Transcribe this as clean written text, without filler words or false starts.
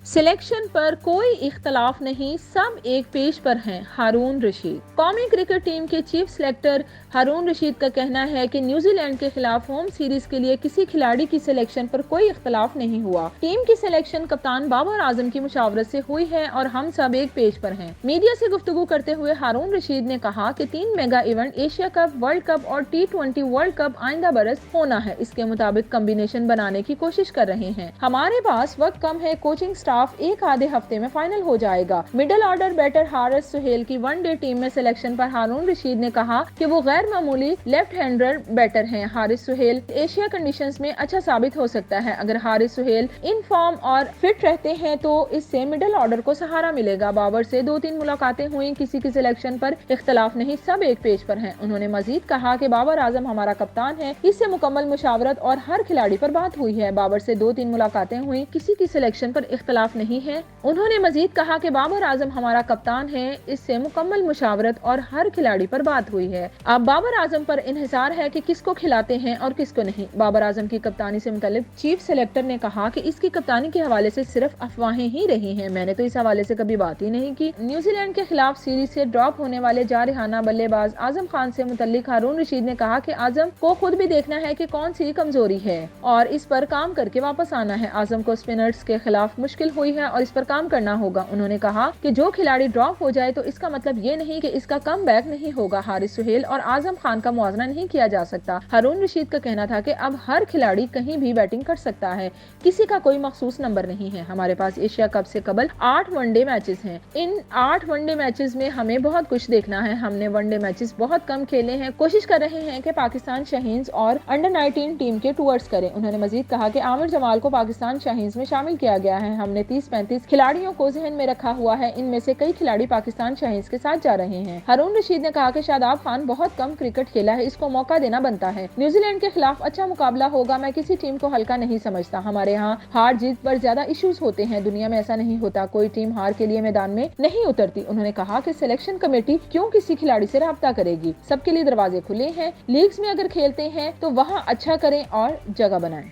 Selection पर कोई इख्तलाफ नहीं, सब एक पेज पर हैं। हारून रशीद। कौमी क्रिकेट टीम के चीफ सेलेक्टर हारून रशीद का कहना है कि न्यूजीलैंड के खिलाफ होम सीरीज के लिए किसी खिलाड़ी की सिलेक्शन पर कोई इख्तलाफ नहीं हुआ। टीम की सिलेक्शन कप्तान बाबर आजम की मुशावरत से हुई है और हम सब एक पेज पर हैं। मीडिया से गुफ्तगू करते हुए हारून रशीद ने कहा कि 3 mega event Asia cup, world cup और T20 वर्ल्ड कप आइंदा बरस होना है। इसके मुताबिक कम्बिनेशन बनाने की कोशिश कर रहे हैं। हमारे पास वक्त कम है, कोचिंग स्टाफ एक आधे हफ्ते में फाइनल हो जाएगा। Middle order batter Haris Suhail की वनडे टीम में सिलेक्शन पर हारून रशीद ने कहा कि वो गैर मामूली लेफ्ट हैंडर बैटर हैं। हारिस सुहेल एशिया कंडीशंस में अच्छा साबित हो सकता है। अगर हारिस सुहेल इन फॉर्म और फिट रहते हैं तो इससे मिडिल ऑर्डर को सहारा मिलेगा। बाबर से 2-3 मुलाकातें हुई, किसी की सिलेक्शन पर इख्तलाफ नहीं, सब एक पेज पर हैं। उन्होंने मजीद कहा कि बाबर आजम हमारा कप्तान है, इससे मुकम्मल मुशावरत और हर खिलाड़ी पर बात हुई है। बाबर से 2-3 मुलाकातें हुई, किसी की सिलेक्शन पर इख्तलाफ नहीं है। उन्होंने मजीद कहा कि बाबर आजम हमारा कप्तान है, इससे मुकम्मल मुशावरत और हर खिलाड़ी पर बात हुई है। अब बाबर आजम पर इन्हिसार है कि किसको खिलाते हैं और किसको नहीं। बाबर आजम की कप्तानी से मुतालिक चीफ सेलेक्टर ने कहा कि इसकी कप्तानी के हवाले से सिर्फ अफवाहें ही रही हैं, मैंने तो इस हवाले से कभी बात ही नहीं की। न्यूजीलैंड के खिलाफ सीरीज से ड्रॉप होने वाले जारहाना बल्लेबाज आजम खान से मुतालिक हारून रशीद ने कहा कि आजम को खुद भी देखना है कि कौन सी कमजोरी है और इस पर काम करके वापस आना है। आजम को स्पिनर्स के खिलाफ मुश्किल हुई है और इस पर काम करना होगा। उन्होंने कहा कि जो खिलाड़ी ड्रॉप हो जाए तो इसका मतलब ये नहीं कि इसका कम बैक नहीं होगा। हारिस सुहेल और आजम खान का मुआवजा नहीं किया जा सकता। हारून रशीद का कहना था कि अब हर खिलाड़ी कहीं भी बैटिंग कर सकता है, किसी का कोई मखसूस नंबर नहीं है। हमारे पास एशिया कप से कबल 8 वनडे मैचेस हैं। इन 8 वनडे मैचेस में हमें बहुत कुछ देखना है। हमने वनडे मैचेस बहुत कम खेले हैं, कोशिश कर रहे हैं कि पाकिस्तान शाहीन्स और अंडर 19 टीम के टूर्स करें। उन्होंने मजीद कहा कि आमिर जमाल को पाकिस्तान शाहीन्स में शामिल किया गया है। हमने 30-35 खिलाड़ियों को जहन में रखा हुआ है, इनमें से कई खिलाड़ी पाकिस्तान शाहीन्स के साथ जा रहे हैं। हारून रशीद ने कहा कि शादाब खान बहुत कम क्रिकेट खेला है, इसको मौका देना बनता है। न्यूजीलैंड के खिलाफ अच्छा मुकाबला होगा, मैं किसी टीम को हल्का नहीं समझता। हमारे यहाँ हार जीत पर ज्यादा इश्यूज होते हैं, दुनिया में ऐसा नहीं होता, कोई टीम हार के लिए मैदान में नहीं उतरती। उन्होंने कहा कि सिलेक्शन कमेटी क्यों किसी खिलाड़ी से राब्ता करेगी, सबके लिए दरवाजे खुले हैं। लीग्स में अगर खेलते हैं तो वहाँ अच्छा करें और जगह बनाएं।